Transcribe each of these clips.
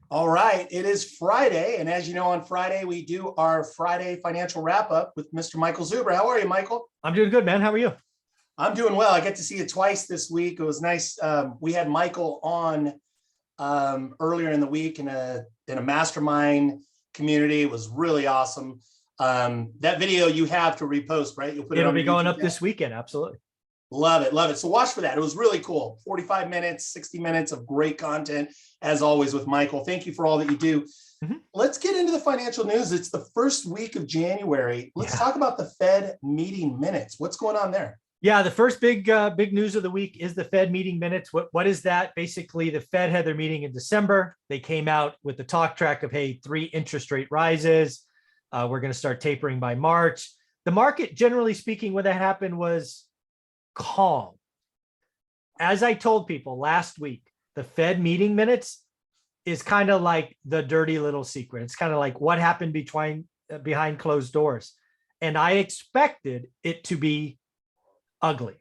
All right, it is Friday, and as you know, on Friday we do our Friday financial wrap up with Mr. Michael Zuber. How are you, Michael? I'm doing good, man. How are you? I'm doing well. I get to see you twice this week. It was nice. We had Michael on earlier in the week in a mastermind community. It was really awesome. That video you have to repost, right? You'll put it It'll on be your going YouTube up channel? this weekend. Absolutely. Love it. Love it. So watch for that. It was really cool. 45 minutes, 60 minutes of great content, as always, with Michael. Thank you for all that you do. Let's get into the financial news. It's the first week of January. Let's talk about the Fed meeting minutes. What's going on there? Yeah, the first big news of the week is the Fed meeting minutes. What is that? Basically, the Fed had their meeting in December. They came out with the talk track of, hey, 3 interest rate rises. We're going to start tapering by March. The market, generally speaking, when that happened, was calm. As I told people last week, the Fed meeting minutes is kind of like the dirty little secret. It's kind of like what happened behind closed doors. And I expected it to be ugly,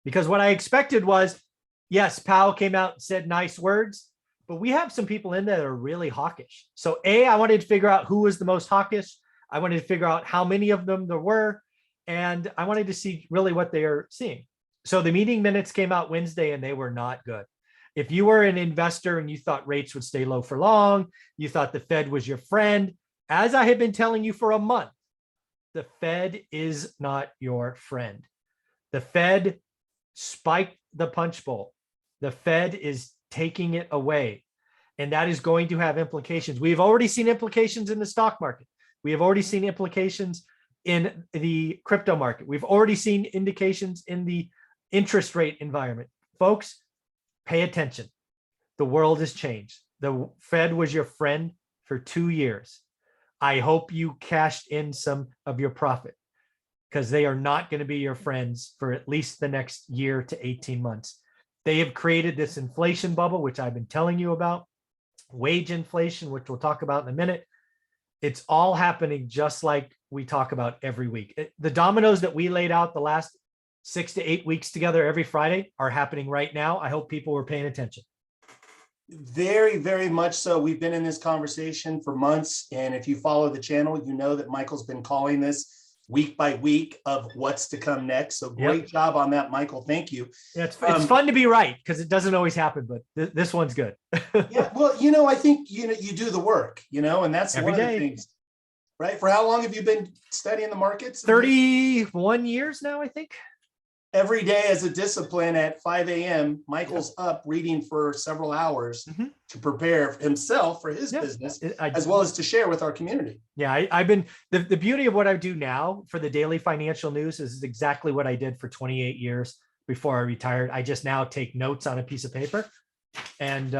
because what I expected was, yes, Powell came out and said nice words, but we have some people in there that are really hawkish. So I wanted to figure out who was the most hawkish. I wanted to figure out how many of them there were, and I wanted to see really what they are seeing. So the meeting minutes came out Wednesday, and they were not good. If you were an investor and you thought rates would stay low for long, you thought the Fed was your friend, as I have been telling you for a month, the Fed is not your friend. The Fed spiked the punch bowl. The Fed is taking it away, and that is going to have implications. We've already seen implications in the stock market. We have already seen implications in the crypto market. We've already seen indications in the interest rate environment. Folks, pay attention. The world has changed. The Fed was your friend for 2 years. I hope you cashed in some of your profit, because they are not going to be your friends for at least the next year to 18 months. They have created this inflation bubble, which I've been telling you about, wage inflation, which we'll talk about in a minute. It's all happening just like we talk about every week. The dominoes that we laid out the last 6 to 8 weeks together every Friday are happening right now. I hope people were paying attention. Very, very much so. We've been in this conversation for months, and if you follow the channel, you know that Michael's been calling this week by week of what's to come next. So great job on that, Michael. Thank you. Yeah, it's fun to be right, because it doesn't always happen, but this one's good. Yeah, well, I think you do the work, and that's every one day. of the things, right? For how long have you been studying the markets? 31 years now, I think. Every day as a discipline at 5 a.m., Michael's up reading for several hours to prepare himself for his business, as well as to share with our community. Yeah, I've been, the beauty of what I do now for the daily financial news is exactly what I did for 28 years before I retired. I just now take notes on a piece of paper and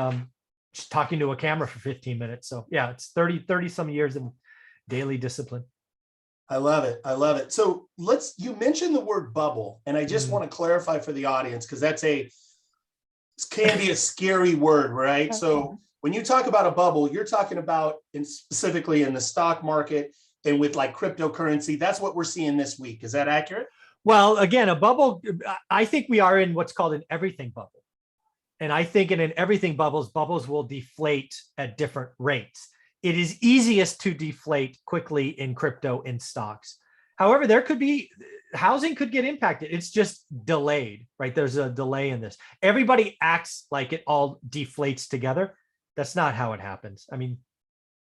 just talking to a camera for 15 minutes. So yeah, it's 30 some years of daily discipline. I love it. I love it. So you mentioned the word bubble, and I just want to clarify for the audience, because it can be a scary word, right? So when you talk about a bubble, you're talking about specifically in the stock market and with like cryptocurrency. That's what we're seeing this week. Is that accurate? Well, again, a bubble, I think we are in what's called an everything bubble. And I think in an everything bubbles will deflate at different rates. It is easiest to deflate quickly in crypto and stocks. However, housing could get impacted. It's just delayed, right? There's a delay in this. Everybody acts like it all deflates together. That's not how it happens. I mean,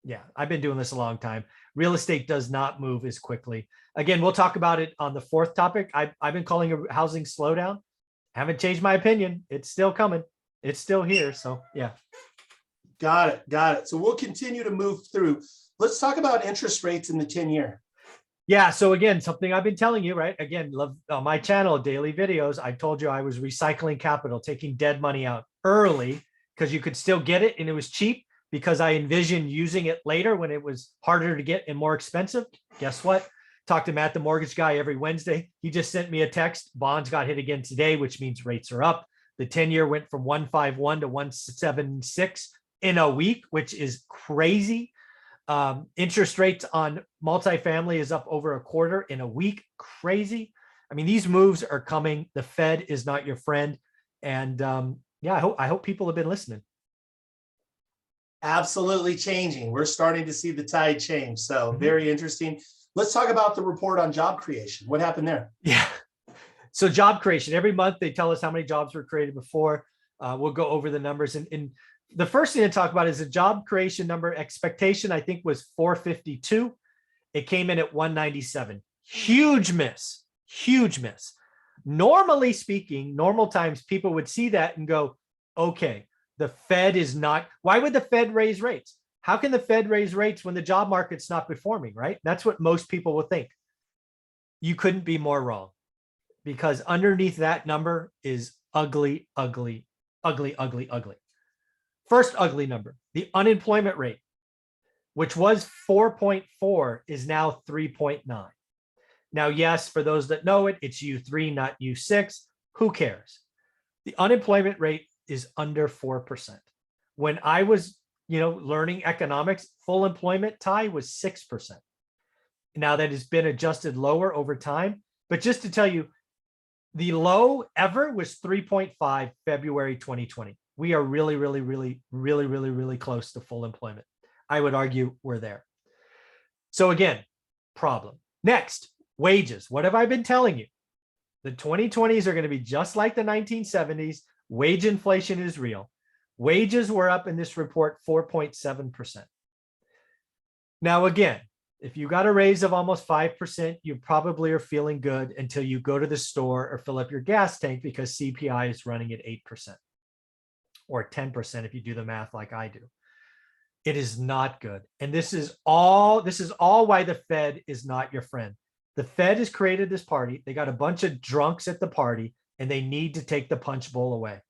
yeah, I've been doing this a long time. Real estate does not move as quickly. Again, we'll talk about it on the fourth topic. I've been calling a housing slowdown. Haven't changed my opinion. It's still coming. It's still here. So yeah. Got it. Got it. So we'll continue to move through. Let's talk about interest rates in the 10-year. Yeah. So again, something I've been telling you, right? Again, love on my channel, daily videos. I told you I was recycling capital, taking dead money out early because you could still get it and it was cheap, because I envisioned using it later when it was harder to get and more expensive. Guess what? Talk to Matt, the mortgage guy, every Wednesday. He just sent me a text. Bonds got hit again today, which means rates are up. The 10-year went from 151 to 176 in a week, which is crazy. Interest rates on multifamily is up over a quarter in a week. Crazy. I mean, these moves are coming. The Fed is not your friend. And yeah, I hope people have been listening. Absolutely changing. We're starting to see the tide change. So very interesting. Let's talk about the report on job creation. What happened there? Yeah. So job creation, every month they tell us how many jobs were created before. We'll go over the numbers. And the first thing to talk about is the job creation number expectation, I think, was 452. It came in at 197. Huge miss, huge miss. Normally speaking, normal times, people would see that and go, okay, the Fed is not, why would the Fed raise rates? How can the Fed raise rates when the job market's not performing, right? That's what most people will think. You couldn't be more wrong, because underneath that number is ugly, ugly, ugly, ugly, ugly. First ugly number, the unemployment rate, which was 4.4, is now 3.9. Now, yes, for those that know it, it's U3, not U6. Who cares? The unemployment rate is under 4%. When I was, learning economics, full employment, Ty, was 6%. Now that has been adjusted lower over time. But just to tell you, the low ever was 3.5 February 2020. We are really, really, really, really, really, really close to full employment. I would argue we're there. So again, problem. Next, wages. What have I been telling you? The 2020s are going to be just like the 1970s. Wage inflation is real. Wages were up in this report 4.7%. Now, again, if you got a raise of almost 5%, you probably are feeling good until you go to the store or fill up your gas tank, because CPI is running at 8% or 10% if you do the math like I do. It is not good. And this is all why the Fed is not your friend. The Fed has created this party. They got a bunch of drunks at the party, and they need to take the punch bowl away.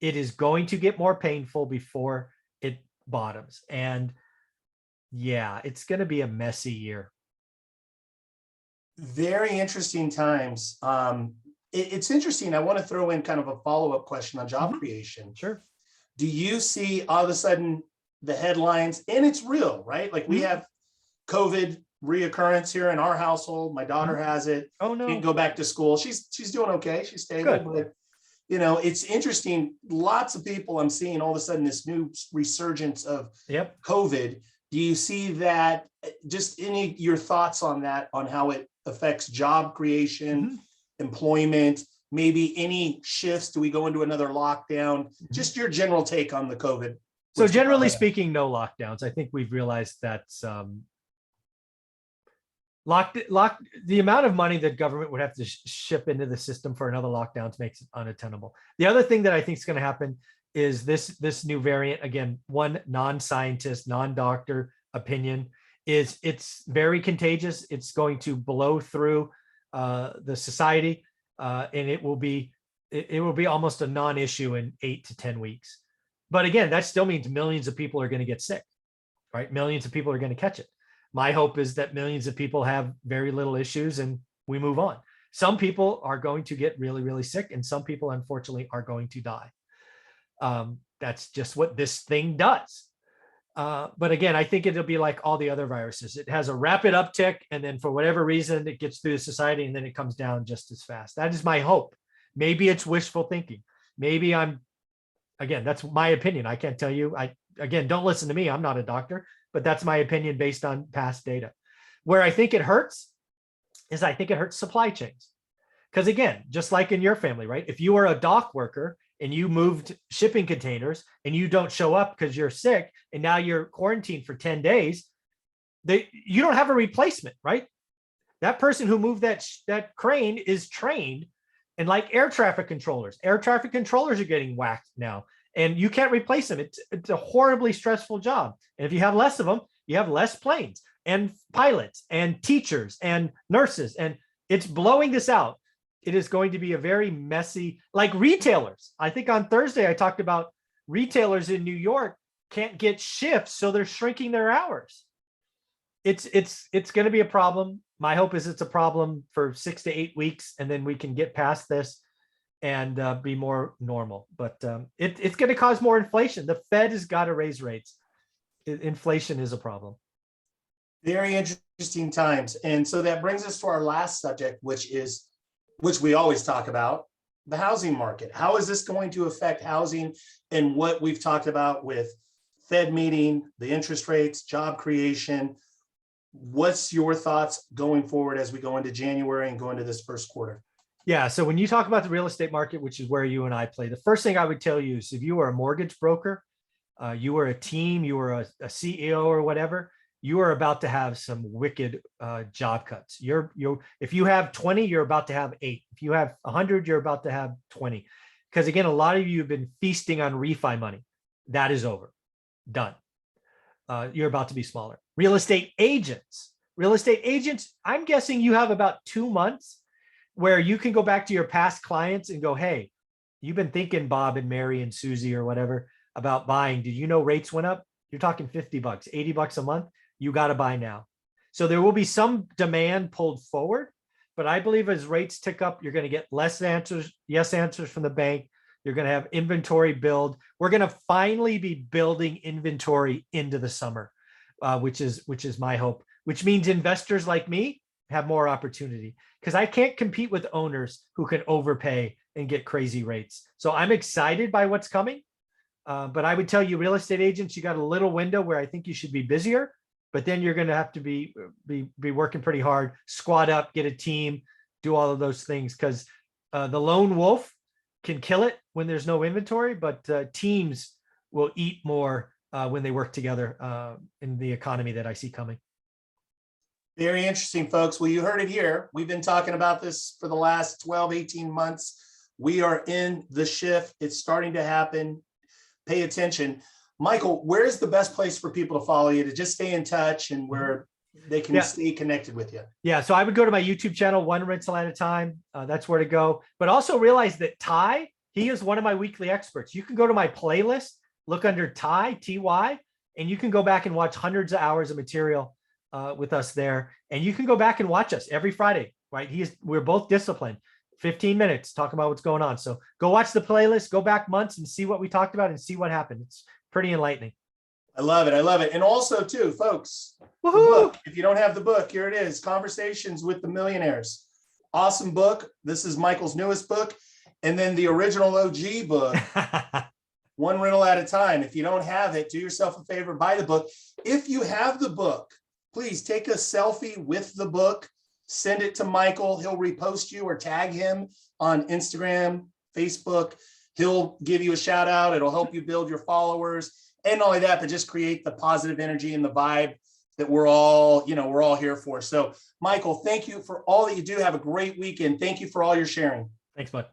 It is going to get more painful before it bottoms. And yeah, it's going to be a messy year. Very interesting times. It's interesting. I want to throw in kind of a follow-up question on job creation. Sure. Do you see all of a sudden the headlines, and it's real, right? Like we have COVID reoccurrence here in our household. My daughter has it. Oh no. Didn't go back to school. She's doing okay. She's stable. Good. But it's interesting. Lots of people I'm seeing all of a sudden this new resurgence of COVID. Do you see that? Just your thoughts on that, on how it affects job creation, employment, maybe any shifts? Do we go into another lockdown? Just your general take on the COVID. So generally speaking, no lockdowns. I think we've realized that the amount of money that government would have to ship into the system for another lockdown makes it unattainable. The other thing that I think is going to happen is this new variant. Again, one non-scientist, non-doctor opinion is it's very contagious. It's going to blow through the society, and it will be almost a non-issue in 8 to 10 weeks. But again, that still means millions of people are going to get sick, right? Millions of people are going to catch it. My hope is that millions of people have very little issues and we move on. Some people are going to get really, really sick, and some people, unfortunately, are going to die. That's just what this thing does. But again, I think it'll be like all the other viruses. It has a rapid uptick, and then for whatever reason, it gets through the society, and then it comes down just as fast. That is my hope. Maybe it's wishful thinking. Maybe again, that's my opinion. I can't tell you. Again, don't listen to me. I'm not a doctor, but that's my opinion based on past data. Where I think it hurts is I think it hurts supply chains. Because again, just like in your family, right? If you are a dock worker and you moved shipping containers and you don't show up because you're sick and now you're quarantined for 10 days, you don't have a replacement, right? That person who moved that crane is trained. And like air traffic controllers are getting whacked now, and you can't replace them. It's a horribly stressful job. And if you have less of them, you have less planes and pilots and teachers and nurses, and it's blowing this out. It is going to be a very messy, like retailers. I think on Thursday, I talked about retailers in New York can't get shifts, so they're shrinking their hours. It's going to be a problem. My hope is it's a problem for 6 to 8 weeks, and then we can get past this and be more normal. But it's going to cause more inflation. The Fed has got to raise rates. Inflation is a problem. Very interesting times. And so that brings us to our last subject, which we always talk about, the housing market. How is this going to affect housing and what we've talked about with Fed meeting, the interest rates, job creation. What's your thoughts going forward as we go into January and go into this first quarter? Yeah. So when you talk about the real estate market, which is where you and I play, the first thing I would tell you is if you are a mortgage broker, you are a team, you are a CEO or whatever, you are about to have some wicked job cuts. If you have 20, you're about to have 8. If you have 100, you're about to have 20. Because again, a lot of you have been feasting on refi money. That is over. Done. You're about to be smaller. Real estate agents, I'm guessing you have about 2 months where you can go back to your past clients and go, hey, you've been thinking Bob and Mary and Susie or whatever about buying. Did you know rates went up? You're talking $50, $80 a month. You got to buy now. So there will be some demand pulled forward, but I believe as rates tick up, you're going to get less answers, yes answers from the bank. You're going to have inventory build. We're going to finally be building inventory into the summer, which is my hope, which means investors like me have more opportunity because I can't compete with owners who can overpay and get crazy rates. So I'm excited by what's coming. But I would tell you real estate agents, you got a little window where I think you should be busier, but then you're going to have to be working pretty hard, squat up, get a team, do all of those things. Because the lone wolf can kill it when there's no inventory, but teams will eat more when they work together in the economy that I see coming. Very interesting, folks. Well, you heard it here. We've been talking about this for the last 12, 18 months. We are in the shift. It's starting to happen. Pay attention. Michael, where's the best place for people to follow you to just stay in touch and where they can stay connected with you? Yeah. So I would go to my YouTube channel, One Rental at a Time. That's where to go. But also realize that Ty, he is one of my weekly experts. You can go to my playlist, look under Ty, Ty, and you can go back and watch hundreds of hours of material with us there. And you can go back and watch us every Friday, right? We're both disciplined. 15 minutes talking about what's going on. So go watch the playlist, go back months and see what we talked about and see what happened. It's pretty enlightening. I love it. I love it. And also too, folks, the book, if you don't have the book, here it is, Conversations with the Millionaires. Awesome book. This is Michael's newest book. And then the original OG book, One Rental at a Time. If you don't have it, do yourself a favor, buy the book. If you have the book, please take a selfie with the book. Send it to Michael. He'll repost you or tag him on Instagram, Facebook. He'll give you a shout out. It'll help you build your followers. And not only that, but just create the positive energy and the vibe that we're all here for. So Michael, thank you for all that you do. Have a great weekend. Thank you for all your sharing. Thanks, bud.